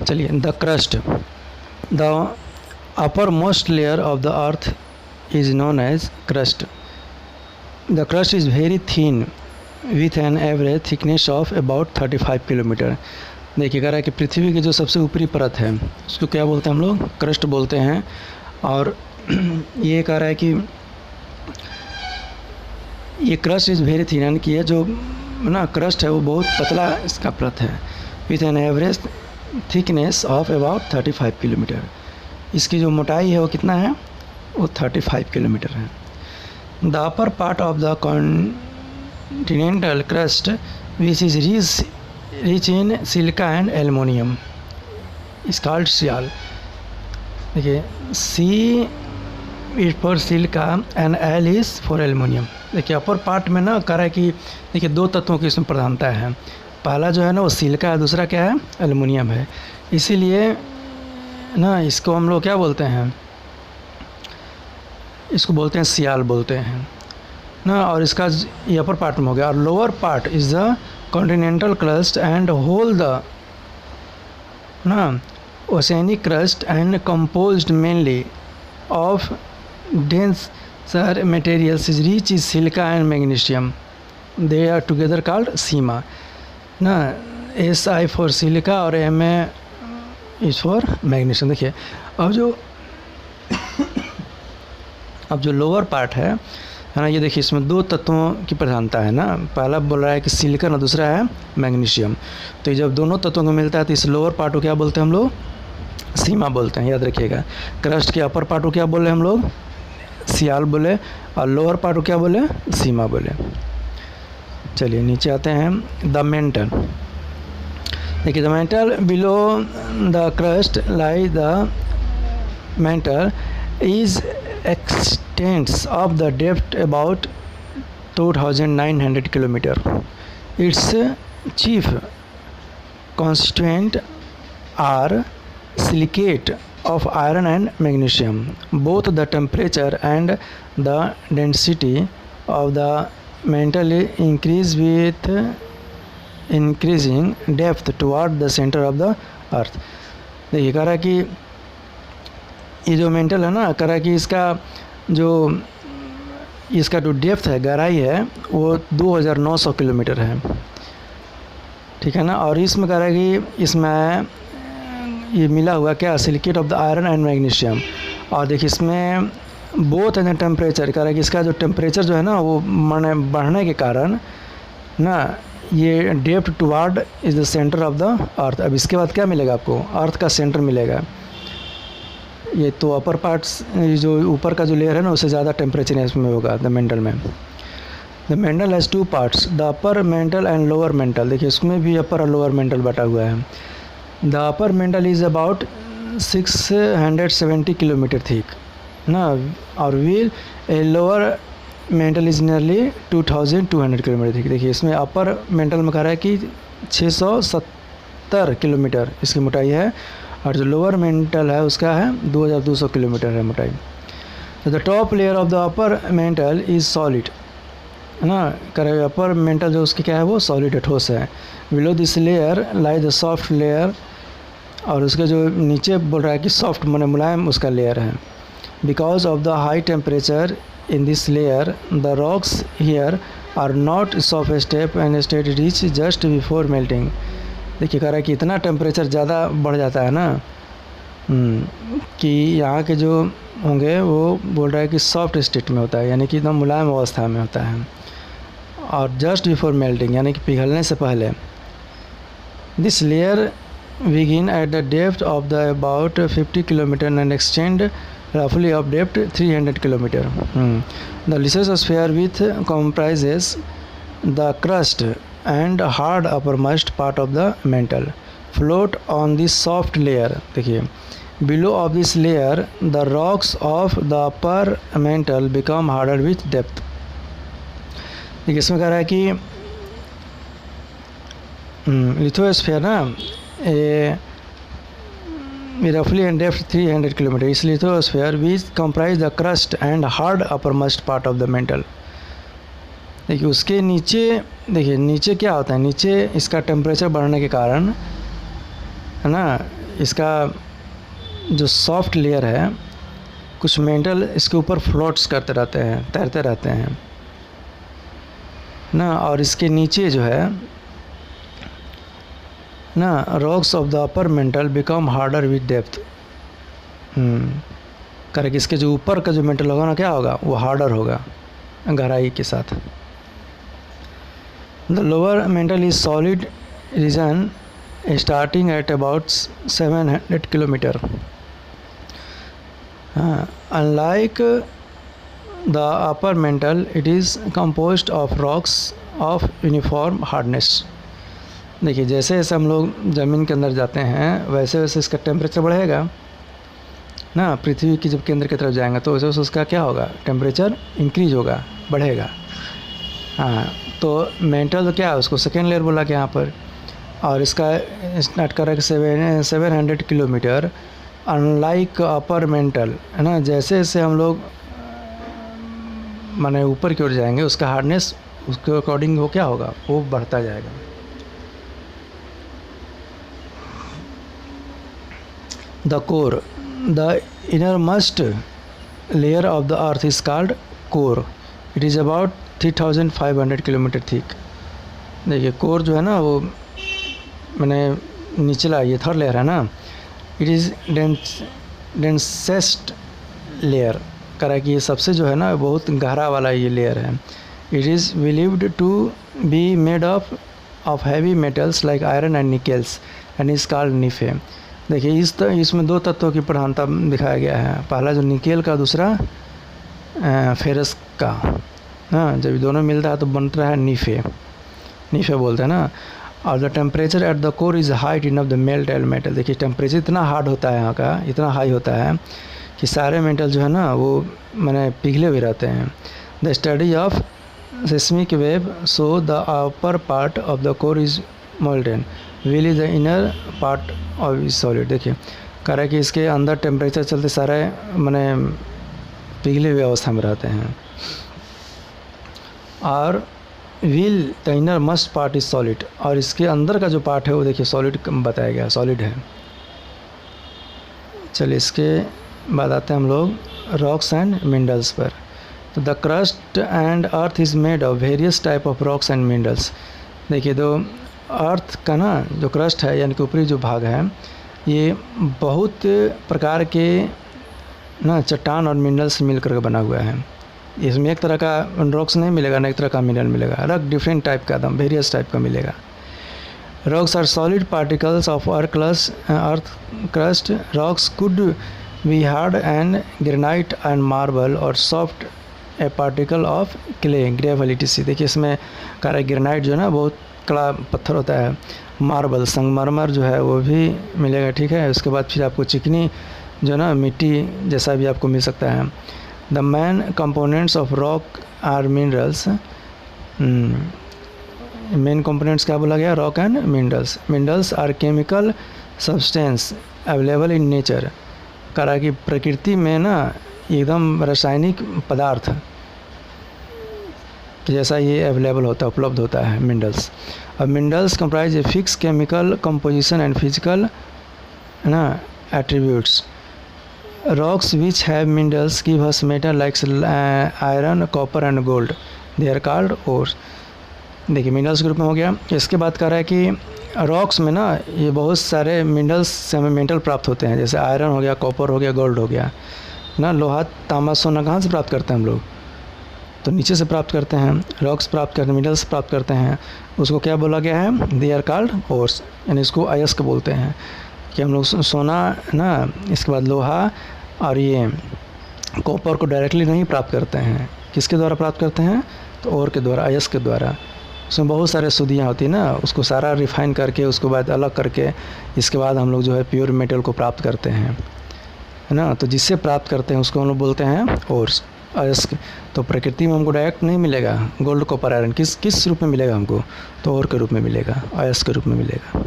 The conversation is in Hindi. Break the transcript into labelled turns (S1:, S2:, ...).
S1: चलिए, the crust, the uppermost layer of the earth is known as crust. The crust is very thin with an average thickness of about 35 kilometre. देखिए, कह रहा है कि पृथ्वी की जो सबसे ऊपरी परत है उसको क्या बोलते हैं हम लोग? क्रस्ट बोलते हैं। और ये कह रहा है कि ये क्रस्ट इज़ वेरी थीन, यानी कि ये जो ना क्रस्ट है वो बहुत पतला इसका परत है। With an average thickness of about 35 kilometre. इसकी जो मोटाई है वो कितना है? वो 35 किलोमीटर है। The upper part of the continental crust which is rich in silica and aluminium is called sial. देखिए, Si is for silica and Al is for aluminium. देखिए, अपर पार्ट में ना कह रहा है कि देखिए दो तत्वों की इसमें प्रधानता है। पहला जो है ना वो सिलिका है, दूसरा क्या है? एल्युमिनियम है। इसीलिए ना इसको हम लोग क्या बोलते हैं? इसको बोलते हैं सियाल बोलते हैं ना। और इसका ये अपर पार्ट में हो गया। और lower part is the continental crust and whole the ना oceanic crust and composed mainly of denser materials is rich in silica and magnesium. They are together called सीमा ना। Si for सिलिका और Ma is for मैग्नीशियम। देखिए, अब जो लोअर पार्ट है ना, ये देखिए इसमें दो तत्वों की प्रधानता है ना। पहला बोल रहा है कि सिलिकॉन और दूसरा है मैग्नीशियम। तो जब दोनों तत्वों को मिलता है तो इस लोअर पार्ट को क्या बोलते हैं हम लोग? सीमा बोलते हैं, याद रखिएगा। क्रस्ट के अपर पार्ट को क्या बोले हम लोग? सियाल बोले। और लोअर पार्ट को क्या बोले? सीमा बोले। चलिए नीचे आते हैं। The mantle. देखिए, the mantle below the crust lie the mantle is extends of the depth about 2900 kilometre. Its chief constituent are silicate of iron and magnesium. Both the temperature and the density of the mantle increase with increasing depth toward the center of the earth. देखिए, कह रहा है कि ये जो मेंटल है ना, कह रहा है कि इसका जो डेप्थ है, गहराई है, वो 2900 किलोमीटर है। ठीक है ना। और इसमें कह रहा है कि इसमें ये मिला हुआ क्या? Silicate of the iron and magnesium. और देखिए इसमें बोथ एंड टेम्परेचर, कह रहा है कि इसका जो टेम्परेचर जो है ना वो माने बढ़ने के कारण ना ये depth toward is the centre of the अर्थ। अब इसके बाद क्या मिलेगा आपको? अर्थ का सेंटर मिलेगा। ये तो अपर पार्ट्स, जो ऊपर का जो लेयर है ना उससे ज़्यादा टेम्परेचर इसमें होगा द मेंटल में। The mental has two parts, the upper mantle and lower mental. देखिए, इसमें भी अपर और लोअर मेंटल बटा हुआ है। The upper mantle is about 670 kilometre thick ना। और wheel a lower mental is nearly 2200 kilometre thick. देखिए, इसमें अपर मेंटल में कह रहा है कि 670 किलोमीटर इसकी मोटाई है, और जो लोअर मेंटल है उसका है 2200 किलोमीटर है मोटाई। तो the top layer of the upper mantle is solid ना। कह रहा है अपर मेंटल जो उसकी क्या है वो सॉलिड है, ठोस है। Below this layer lie the soft layer. और उसके जो नीचे बोल रहा है कि सॉफ्ट माने मुलायम उसका लेयर है। Because of the high temperature in this layer the rocks here are not soft step and state rich just before melting. देखिए, कह रहा है कि इतना टेम्परेचर ज़्यादा बढ़ जाता है ना कि यहाँ के जो होंगे वो बोल रहा है कि सॉफ्ट स्टेट में होता है, यानी कि एकदम मुलायम अवस्था में होता है। और जस्ट बिफोर मेल्टिंग यानी कि पिघलने से पहले। This layer begin at the depth of the about 50 kilometer and extend roughly of depth 300 kilometer. The lithosphere with comprises the crust and hard uppermost part of the mantle float on this soft layer. देखिए, below of this layer the rocks of the upper mantle become harder with depth. देखिए, इसमें कह रहा है कि लिथोस्फीयर ना roughly in depth 300 किलोमीटर। इस lithosphere which comprise the crust and hard uppermost part of the mantle. देखिए, उसके नीचे, देखिए नीचे क्या होता है, नीचे इसका टेम्परेचर बढ़ने के कारण है ना, इसका जो सॉफ्ट लेयर है, कुछ मेटल इसके ऊपर फ्लोट्स करते रहते हैं, तैरते रहते हैं ना, और इसके नीचे जो है ना, rocks of the upper metal become harder with depth. Correct, इसके जो ऊपर का जो मेटल होगा ना, क्या होगा, वो हार्डर होगा गहराई के साथ। The lower metal is solid region starting at about 700 kilometre. Unlike the upper metal it is composed of rocks of uniform hardness. देखिए, जैसे जैसे हम लोग ज़मीन के अंदर जाते हैं वैसे वैसे इसका टेम्परेचर बढ़ेगा ना। पृथ्वी की जब केंद्र की तरफ जाएंगे तो वैसे वैसे उसका क्या होगा, टेम्परेचर इंक्रीज होगा, बढ़ेगा। हाँ, तो मेटल तो क्या है, उसको सेकेंड लेयर बोला गया यहाँ पर, और इसका स्टार्ट करा कि 700 किलोमीटर। अनलाइक अपर मेटल है ना, जैसे जैसे हम लोग माने ऊपर की ओर जाएंगे उसका हार्डनेस उसके अकॉर्डिंग वो क्या होगा, वो बढ़ता जाएगा। The core, the innermost layer of the earth is called core. It is about 3500 kilometre thick. देखिए, कोर जो है ना, वो मैंने निचला ये थर्ड लेयर है ना, इट इज़ डेंसेस्ट लेयर। करा कि ये सबसे जो है ना बहुत गहरा वाला ये लेयर है। It is believed to be made of heavy metals like iron and nickels and is called nife. देखिए, इसमें दो तत्वों की प्रधानता दिखाया गया है, पहला जो निकेल का, दूसरा फेरस का। हाँ, जब दोनों मिलता है तो बनता है निफे, निफे बोलते हैं ना। और the temperature at the core is height enough the melt L metal. देखिए, टेम्परेचर इतना हार्ड होता है यहाँ का, इतना हाई होता है कि सारे मेटल जो है ना वो मैंने पिघले हुए रहते हैं। The study of seismic wave so the upper part of the core is molten wheel is the inner part of is solid. देखिए, कह रहा है कि इसके अंदर टेम्परेचर चलते सारे मैंने पिघले हुए अवस्था में रहते हैं। और wheel the inner must part is solid, और इसके अंदर का जो पार्ट है वो देखिए सॉलिड बताया गया, सॉलिड है। चलिए, इसके बाद आते हैं हम लोग रॉक्स एंड मिनरल्स पर। तो the crust and earth is made of various type of rocks and minerals. देखिए, तो अर्थ का ना जो क्रस्ट है यानी कि ऊपरी जो भाग है, ये बहुत प्रकार के ना चट्टान और मिनरल्स मिल कर बना हुआ है। इसमें एक तरह का रॉक्स नहीं मिलेगा ना एक तरह का मिनरल मिलेगा, रॉक डिफरेंट टाइप का, एकदम वेरियस टाइप का मिलेगा। Rocks are solid particles of earth crust. Rocks could be hard and granite and marble और soft a particle of clay gravel etc। देखिए, इसमें कह रहा ग्रेनाइट जो है ना बहुत कड़ा पत्थर होता है, मार्बल संगमरमर जो है वो भी मिलेगा, ठीक है। उसके बाद फिर आपको चिकनी जो ना मिट्टी जैसा भी आपको मिल सकता है। The main components of rock are minerals. Main components क्या बोला गया, rock and minerals. Minerals are chemical substance available in nature. करा कि प्रकृति में ना एकदम रासायनिक पदार्थ जैसा ये अवेलेबल होता है, उपलब्ध होता है मिनरल्स। अब minerals comprise a fix chemical composition and physical ना attributes. Rocks which have minerals give us metal like iron copper and gold, they are called ores. देखिए, मिनरल्स ग्रुप में हो गया। इसके बाद कह रहा है कि रॉक्स में ना ये बहुत सारे मिनरल्स से हमें मेटल प्राप्त होते हैं, जैसे आयरन हो गया, कॉपर हो गया, गोल्ड हो गया ना। लोहा, तांबा, सोना कहाँ से प्राप्त करते हैं हम लोग, तो नीचे से प्राप्त करते हैं। रॉक्स प्राप्त करते हैं, मिनरल्स प्राप्त करते हैं, उसको क्या बोला गया है, दे आर कॉल्ड ओर्स, यानी इसको अयस्क बोलते हैं। कि हम लोग सोना ना, इसके बाद लोहा और ये कॉपर को डायरेक्टली नहीं प्राप्त करते हैं, किसके द्वारा प्राप्त करते हैं, तो ओर के द्वारा, अयस्क के द्वारा। उसमें बहुत सारे सुदियाँ होती हैं ना, उसको सारा रिफाइन करके उसके बाद अलग करके इसके बाद हम लोग जो है प्योर मेटल को प्राप्त करते हैं, है ना। तो जिससे प्राप्त करते हैं उसको हम लोग बोलते हैं ओर्स, अयस्क। तो प्रकृति में हमको डायरेक्ट नहीं मिलेगा गोल्ड, कॉपर, आयरन, किस रूप में मिलेगा हमको, तो ओर के रूप में मिलेगा, अयस्क के रूप में मिलेगा।